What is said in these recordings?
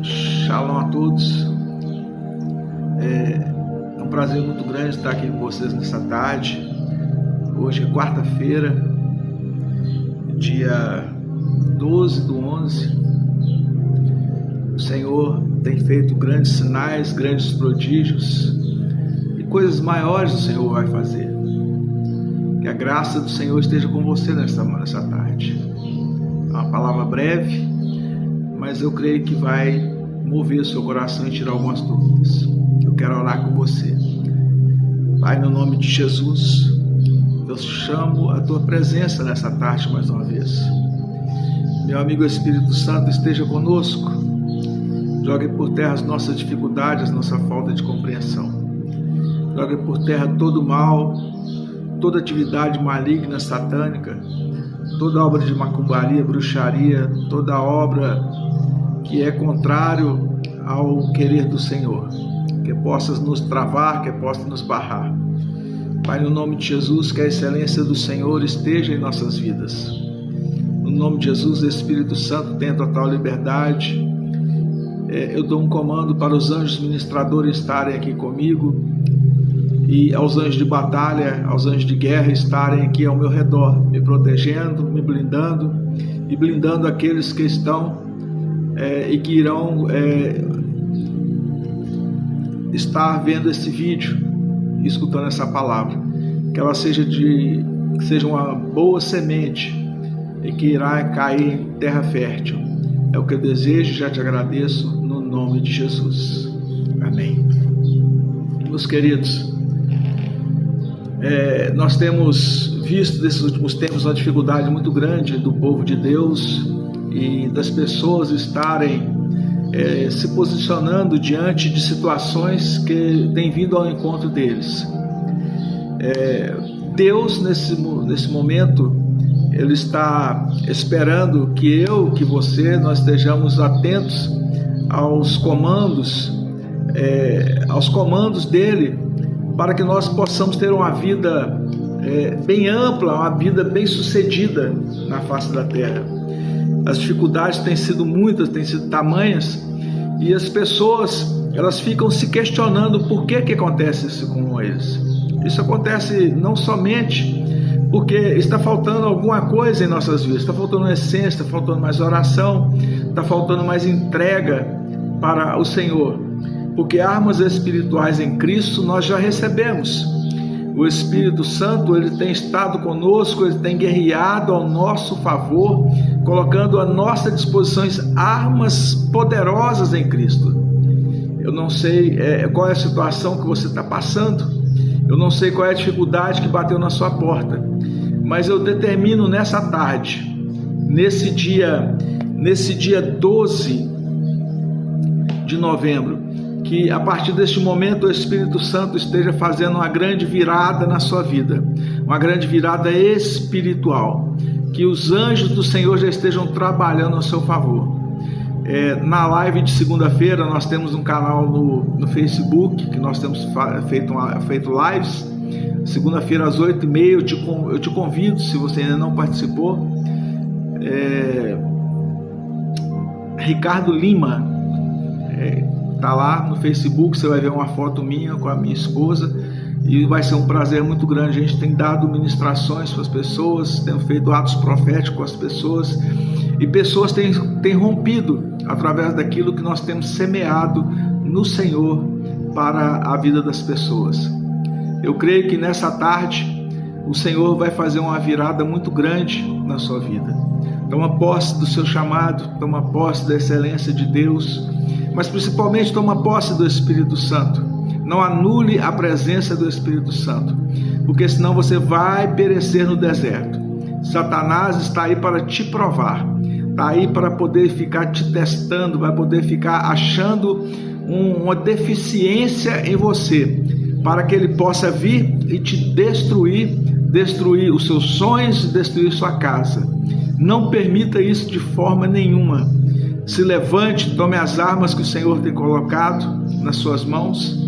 Shalom a todos. É um prazer muito grande estar aqui com vocês nessa tarde. Hoje é quarta-feira, dia 12/11. O Senhor tem feito grandes sinais, grandes prodígios e coisas maiores o Senhor vai fazer. Que a graça do Senhor esteja com você nessa tarde. É uma palavra breve, mas eu creio que vai mover o seu coração e tirar algumas dúvidas. Eu quero orar com você. Pai, no nome de Jesus, eu chamo a tua presença nessa tarde mais uma vez. Meu amigo Espírito Santo, esteja conosco. Jogue por terra as nossas dificuldades, nossa falta de compreensão. Jogue por terra todo mal, toda atividade maligna, satânica, toda obra de macumbaria, bruxaria, toda obra que é contrário ao querer do Senhor, que possas nos travar, que possa nos barrar. Pai, no nome de Jesus, que a excelência do Senhor esteja em nossas vidas. No nome de Jesus, Espírito Santo, tenha total liberdade. Eu dou um comando para os anjos ministradores estarem aqui comigo e aos anjos de batalha, aos anjos de guerra estarem aqui ao meu redor, me protegendo, me blindando e blindando aqueles que estão e que irão estar vendo esse vídeo e escutando essa palavra. Que ela seja uma boa semente e que irá cair em terra fértil. É o que eu desejo e já te agradeço no nome de Jesus. Amém. Meus queridos, nós temos visto nesses últimos tempos uma dificuldade muito grande do povo de Deus e das pessoas estarem se posicionando diante de situações que têm vindo ao encontro deles. Deus, nesse momento, Ele está esperando que eu, que você, nós estejamos atentos aos comandos dEle, para que nós possamos ter uma vida bem ampla, uma vida bem sucedida na face da terra. As dificuldades têm sido muitas, têm sido tamanhas, e as pessoas, elas ficam se questionando por que acontece isso com eles. Isso acontece não somente porque está faltando alguma coisa em nossas vidas, está faltando essência, está faltando mais oração, está faltando mais entrega para o Senhor, porque armas espirituais em Cristo nós já recebemos. O Espírito Santo, ele tem estado conosco, ele tem guerreado ao nosso favor, colocando à nossa disposição armas poderosas em Cristo. Eu não sei qual é a situação que você está passando, eu não sei qual é a dificuldade que bateu na sua porta, mas eu determino nessa tarde, nesse dia 12 de novembro, que a partir deste momento o Espírito Santo esteja fazendo uma grande virada na sua vida, uma grande virada espiritual, que os anjos do Senhor já estejam trabalhando ao seu favor. Na live de segunda-feira nós temos um canal no Facebook, que nós temos feito lives, segunda-feira às 8h30, eu te convido, se você ainda não participou, Ricardo Lima, está lá no Facebook, você vai ver uma foto minha com a minha esposa, e vai ser um prazer muito grande. A gente tem dado ministrações para as pessoas, temos feito atos proféticos com as pessoas, e pessoas têm rompido através daquilo que nós temos semeado no Senhor para a vida das pessoas. Eu creio que nessa tarde o Senhor vai fazer uma virada muito grande na sua vida. Toma posse do seu chamado, toma posse da excelência de Deus, mas principalmente toma posse do Espírito Santo. Não anule a presença do Espírito Santo, porque senão você vai perecer no deserto. Satanás está aí para te provar, está aí para poder ficar te testando, vai poder ficar achando uma deficiência em você, para que ele possa vir e te destruir os seus sonhos, destruir sua casa. Não permita isso de forma nenhuma. Se levante, tome as armas que o Senhor tem colocado nas suas mãos.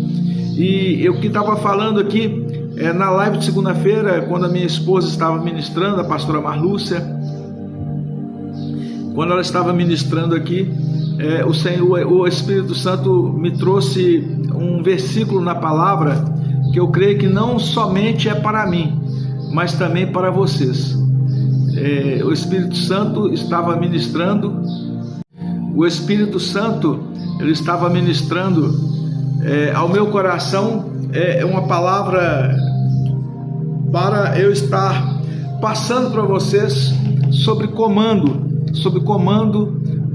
E eu que estava falando aqui na live de segunda-feira, quando a minha esposa estava ministrando, a pastora Marlúcia, quando ela estava ministrando aqui, o Espírito Santo me trouxe um versículo na palavra que eu creio que não somente é para mim, mas também para vocês. O Espírito Santo estava ministrando, ele estava ministrando ao meu coração uma palavra para eu estar passando para vocês sobre comando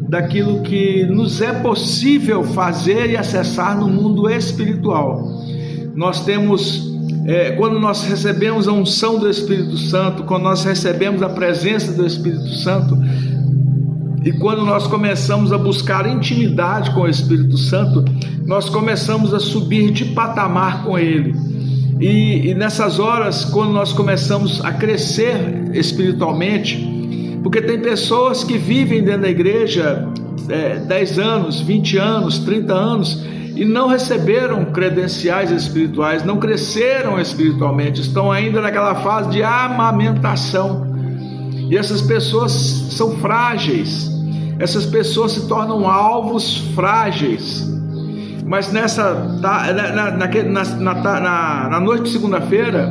daquilo que nos é possível fazer e acessar no mundo espiritual. Nós temos, quando nós recebemos a unção do Espírito Santo, quando nós recebemos a presença do Espírito Santo, e quando nós começamos a buscar intimidade com o Espírito Santo, nós começamos a subir de patamar com Ele. E nessas horas, quando nós começamos a crescer espiritualmente, porque tem pessoas que vivem dentro da igreja 10 anos, 20 anos, 30 anos e não receberam credenciais espirituais, não cresceram espiritualmente, estão ainda naquela fase de amamentação. E essas pessoas são frágeis, essas pessoas se tornam alvos frágeis. Mas na noite de segunda-feira,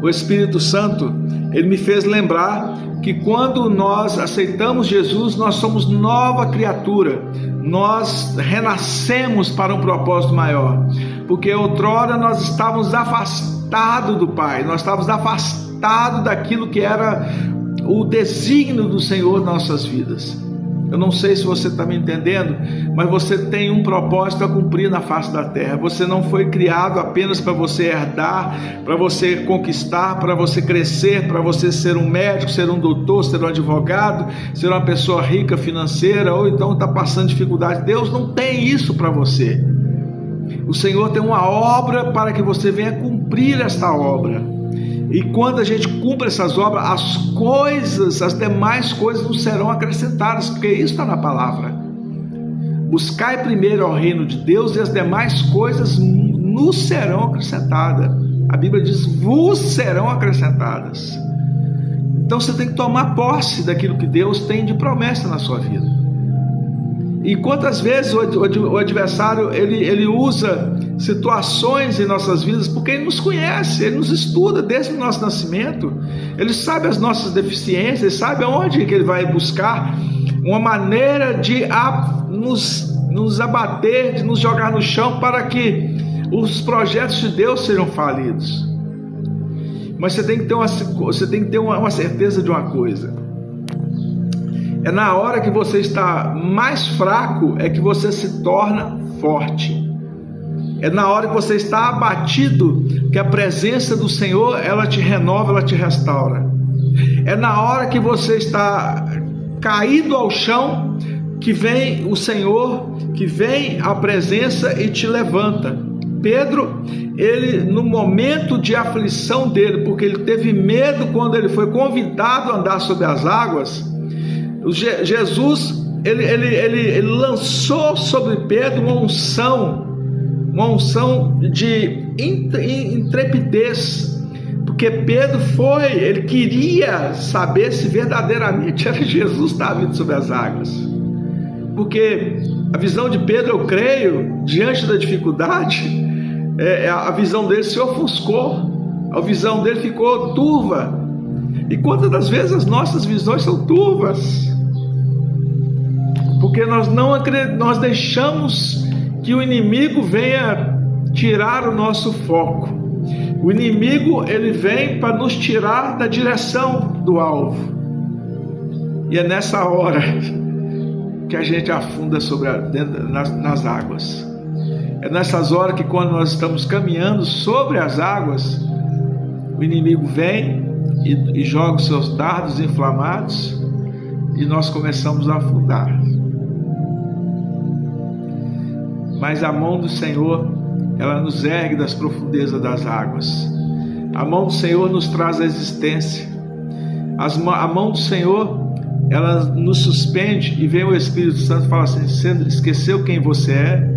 o Espírito Santo, ele me fez lembrar que quando nós aceitamos Jesus, nós somos nova criatura, nós renascemos para um propósito maior, porque outrora nós estávamos afastados do Pai, nós estávamos afastados daquilo que era o desígnio do Senhor nas nossas vidas. Eu não sei se você está me entendendo, mas você tem um propósito a cumprir na face da terra. Você não foi criado apenas para você herdar, para você conquistar, para você crescer, para você ser um médico, ser um doutor, ser um advogado, ser uma pessoa rica financeira, ou então está passando dificuldade. Deus não tem isso para você. O Senhor tem uma obra para que você venha cumprir esta obra. E quando a gente cumpre essas obras, as demais coisas nos serão acrescentadas, porque isso está na palavra. Buscai primeiro ao reino de Deus e as demais coisas nos serão acrescentadas. A Bíblia diz, vos serão acrescentadas. Então você tem que tomar posse daquilo que Deus tem de promessa na sua vida. E quantas vezes o adversário ele usa situações em nossas vidas, porque ele nos conhece, ele nos estuda desde o nosso nascimento, ele sabe as nossas deficiências, ele sabe aonde que ele vai buscar uma maneira de nos abater, de nos jogar no chão para que os projetos de Deus sejam falidos. Mas você tem que ter uma certeza de uma coisa. É na hora que você está mais fraco é que você se torna forte. É na hora que você está abatido que a presença do Senhor, ela te renova, ela te restaura. É na hora que você está caído ao chão que vem o Senhor, que vem a presença e te levanta. Pedro, ele no momento de aflição dele, porque ele teve medo quando ele foi convidado a andar sobre as águas, Jesus, ele lançou sobre Pedro uma unção de intrepidez, porque Pedro ele queria saber se verdadeiramente era Jesus que estava vindo sobre as águas, porque a visão de Pedro, eu creio, diante da dificuldade, a visão dele se ofuscou, a visão dele ficou turva. E quantas das vezes as nossas visões são turvas? Porque nós deixamos que o inimigo venha tirar o nosso foco. O inimigo, ele vem para nos tirar da direção do alvo. E é nessa hora que a gente afunda nas águas. É nessas horas que, quando nós estamos caminhando sobre as águas, o inimigo vem e joga os seus dardos inflamados e nós começamos a afundar. Mas a mão do Senhor, ela nos ergue das profundezas das águas. A mão do Senhor nos traz a existência. A mão do Senhor, ela nos suspende, e vem o Espírito Santo e fala assim: você esqueceu quem você é?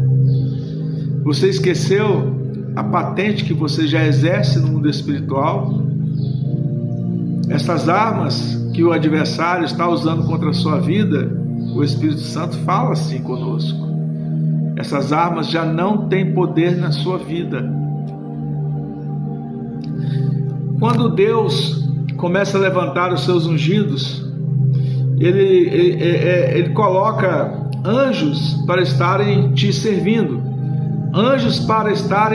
Você esqueceu a patente que você já exerce no mundo espiritual? Essas armas que o adversário está usando contra a sua vida, o Espírito Santo fala assim conosco. Essas armas já não têm poder na sua vida. Quando Deus começa a levantar os seus ungidos, ele coloca anjos para estarem te servindo, anjos para estarem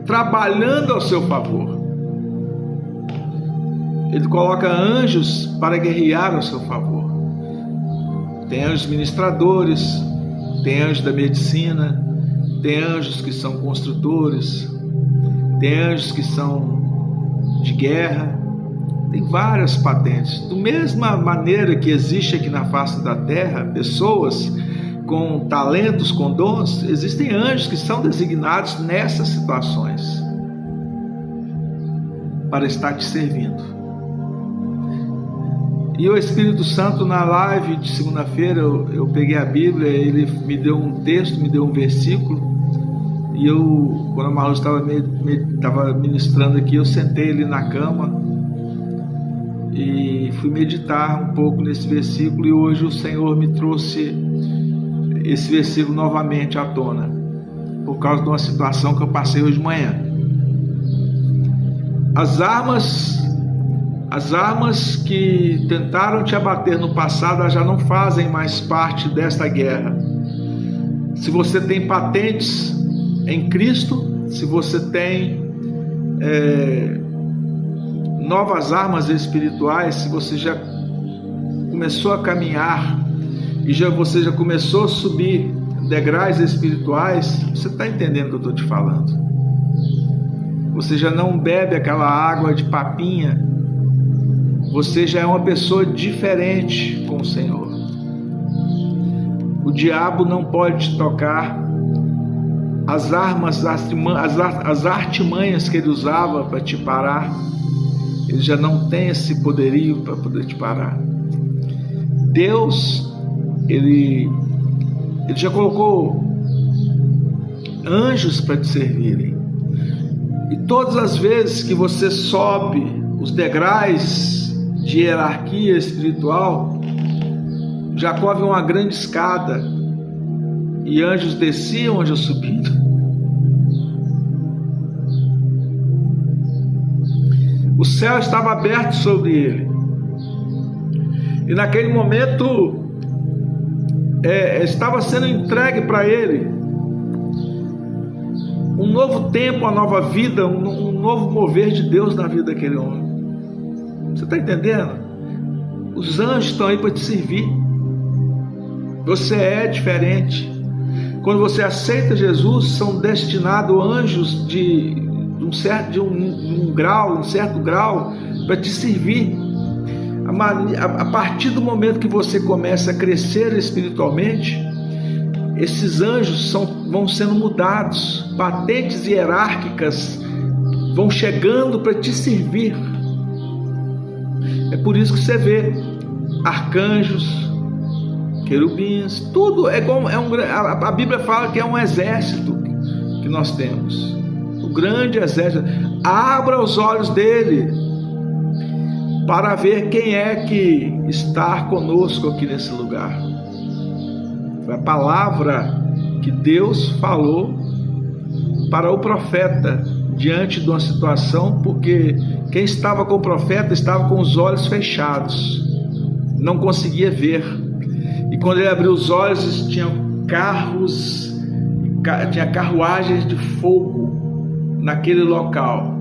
trabalhando ao seu favor. Ele coloca anjos para guerrear ao seu favor. Tem anjos ministradores, tem anjos da medicina, tem anjos que são construtores, tem anjos que são de guerra, tem várias patentes. Da mesma maneira que existe aqui na face da terra pessoas com talentos, com dons, existem anjos que são designados nessas situações para estar te servindo. E o Espírito Santo, na live de segunda-feira, eu peguei a Bíblia, ele me deu um texto, me deu um versículo, e quando a Malu estava ministrando aqui, eu sentei ali na cama e fui meditar um pouco nesse versículo, e hoje o Senhor me trouxe esse versículo novamente à tona, por causa de uma situação que eu passei hoje de manhã. As armas que tentaram te abater no passado já não fazem mais parte desta guerra. Se você tem patentes em Cristo, se você tem novas armas espirituais, se você já começou a caminhar e você já começou a subir degraus espirituais, você está entendendo o que eu estou te falando. Você já não bebe aquela água de papinha. Você já é uma pessoa diferente com o Senhor. O diabo não pode te tocar. As armas, as artimanhas que ele usava para te parar, ele já não tem esse poderio para poder te parar. Deus, ele já colocou anjos para te servirem. E todas as vezes que você sobe os degraus de hierarquia espiritual, Jacó viu uma grande escada e anjos desciam, anjos subindo. O céu estava aberto sobre ele, e naquele momento estava sendo entregue para ele um novo tempo, uma nova vida, um novo mover de Deus na vida daquele homem. Você está entendendo? Os anjos estão aí para te servir. Você é diferente. Quando você aceita Jesus, são destinados anjos de um certo grau para te servir. A partir do momento que você começa a crescer espiritualmente, esses anjos vão sendo mudados, patentes hierárquicas vão chegando para te servir. É por isso que você vê arcanjos, querubins, tudo a Bíblia fala que é um exército que nós temos, o grande exército. Abra os olhos dele para ver quem é que está conosco aqui nesse lugar. Foi a palavra que Deus falou para o profeta diante de uma situação, porque quem estava com o profeta estava com os olhos fechados, não conseguia ver. E quando ele abriu os olhos, tinha carruagens de fogo naquele local,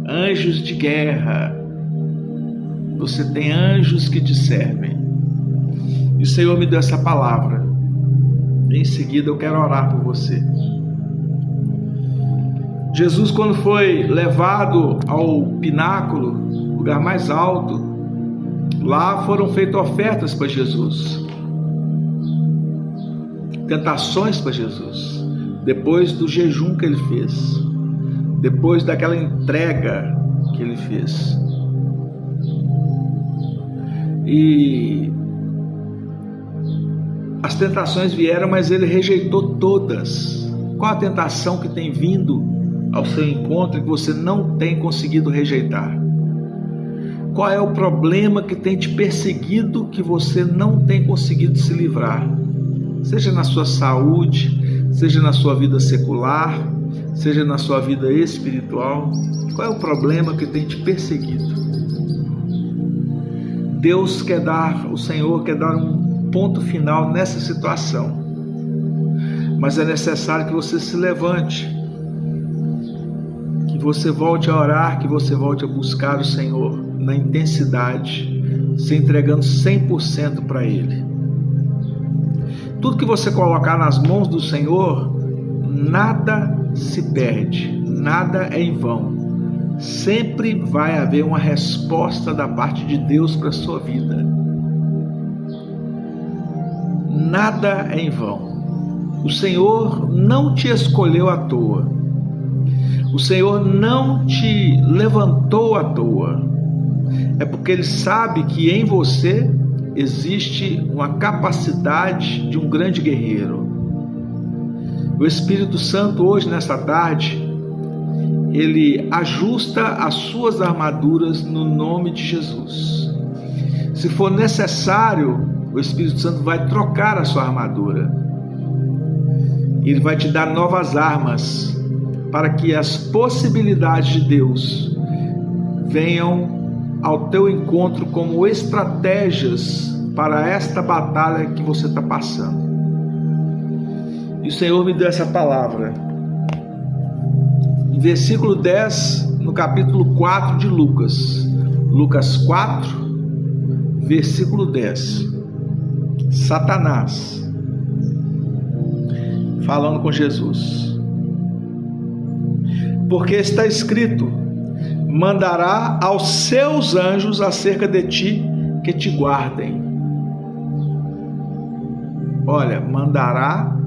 anjos de guerra. Você tem anjos que te servem. E o Senhor me deu essa palavra. Em seguida eu quero orar por você. Jesus, quando foi levado ao pináculo, lugar mais alto, lá foram feitas ofertas para Jesus, tentações para Jesus, depois do jejum que ele fez, depois daquela entrega que ele fez. E as tentações vieram, mas ele rejeitou todas. Qual a tentação que tem vindo ao seu encontro e que você não tem conseguido rejeitar? Qual é o problema que tem te perseguido que você não tem conseguido se livrar? Seja na sua saúde, seja na sua vida secular, seja na sua vida espiritual. Qual é o problema que tem te perseguido? O Senhor quer dar um ponto final nessa situação. Mas é necessário que você se levante, que você volte a orar, que você volte a buscar o Senhor na intensidade, se entregando 100% para Ele. Tudo que você colocar nas mãos do Senhor, nada se perde, nada é em vão. Sempre vai haver uma resposta da parte de Deus para a sua vida. Nada é em vão. O Senhor não te escolheu à toa. O Senhor não te levantou à toa. É porque Ele sabe que em você existe uma capacidade de um grande guerreiro. O Espírito Santo hoje, nesta tarde, Ele ajusta as suas armaduras no nome de Jesus. Se for necessário, o Espírito Santo vai trocar a sua armadura. Ele vai te dar novas armas para que as possibilidades de Deus venham ao teu encontro como estratégias para esta batalha que você está passando. E o Senhor me deu essa palavra. Em versículo 10, no capítulo 4 de Lucas. Lucas 4, versículo 10. Satanás falando com Jesus. Porque está escrito: mandará aos seus anjos acerca de ti que te guardem. Olha, mandará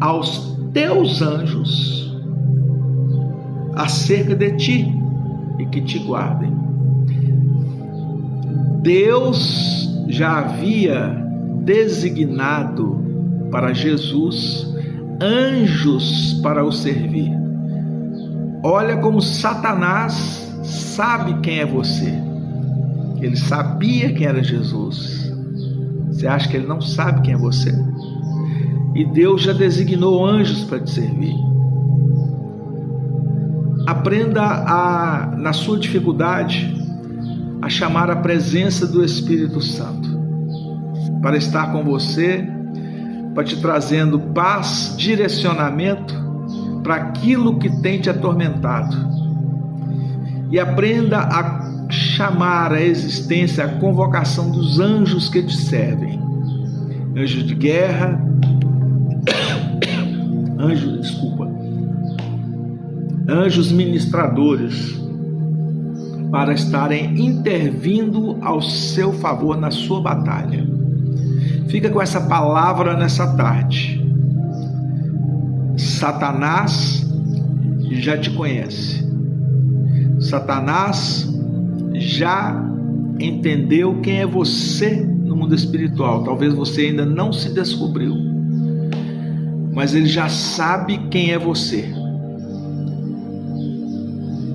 aos teus anjos acerca de ti e que te guardem. Deus já havia designado para Jesus anjos para o servir. Olha como Satanás sabe quem é você. Ele sabia quem era Jesus. Você acha que ele não sabe quem é você? E Deus já designou anjos para te servir. Aprenda na sua dificuldade, a chamar a presença do Espírito Santo para estar com você, para te trazendo paz, direcionamento para aquilo que tem te atormentado. E aprenda a chamar à existência a convocação dos anjos que te servem. Anjos de guerra, anjos ministradores, para estarem intervindo ao seu favor na sua batalha. Fica com essa palavra nessa tarde. Satanás já te conhece. Satanás já entendeu quem é você no mundo espiritual. Talvez você ainda não se descobriu, mas ele já sabe quem é você.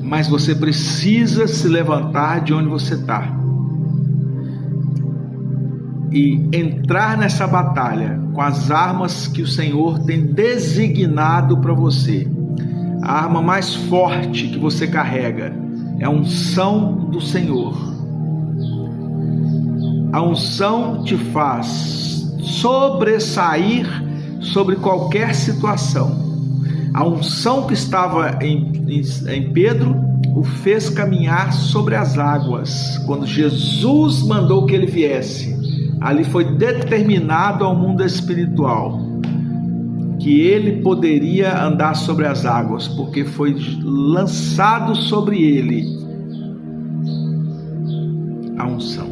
Mas você precisa se levantar de onde você está e entrar nessa batalha com as armas que o Senhor tem designado para você. A arma mais forte que você carrega é a unção do Senhor. A unção te faz sobressair sobre qualquer situação. A unção que estava em Pedro o fez caminhar sobre as águas. Quando Jesus mandou que ele viesse, ali foi determinado ao mundo espiritual que ele poderia andar sobre as águas, porque foi lançado sobre ele a unção.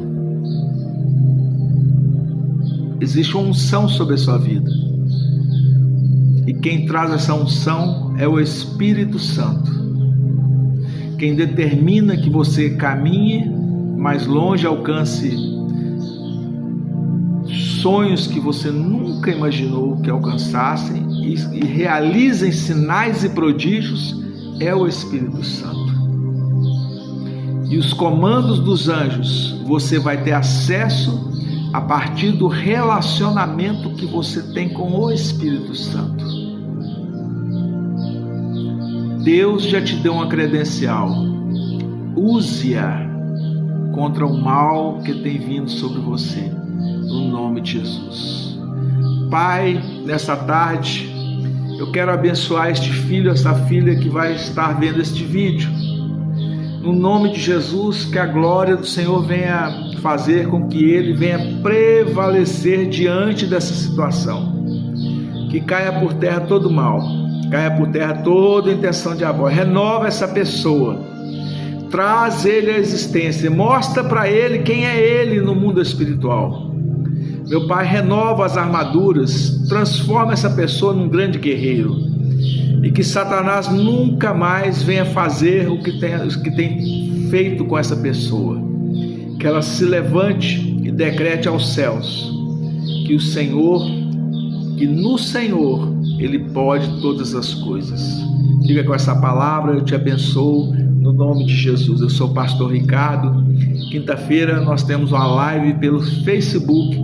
Existe uma unção sobre a sua vida, e quem traz essa unção é o Espírito Santo. Quem determina que você caminhe mais longe, alcance sonhos que você nunca imaginou que alcançassem e realizem sinais e prodígios, é o Espírito Santo. e os comandos dos anjos você vai ter acesso a partir do relacionamento que você tem com o Espírito Santo. Deus já te deu uma credencial. Use-a contra o mal que tem vindo sobre você, no nome de Jesus. Pai, nessa tarde, eu quero abençoar este filho, essa filha que vai estar vendo este vídeo. No nome de Jesus, que a glória do Senhor venha fazer com que ele venha prevalecer diante dessa situação. Que caia por terra todo mal, caia por terra toda intenção diabólica. Renova essa pessoa, traz ele à existência, mostra para ele quem é ele no mundo espiritual. Meu Pai, renova as armaduras, transforma essa pessoa num grande guerreiro, e que Satanás nunca mais venha fazer o que tem feito com essa pessoa. Que ela se levante e decrete aos céus que o Senhor, que no Senhor Ele pode todas as coisas. Fica com essa palavra, eu te abençoo no nome de Jesus. Eu sou o pastor Ricardo. Quinta-feira nós temos uma live pelo Facebook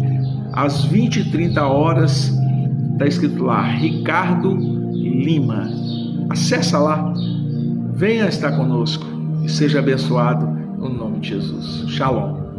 às 20h30. Está escrito lá, Ricardo Lima. Acessa lá, venha estar conosco e seja abençoado no nome de Jesus. Shalom.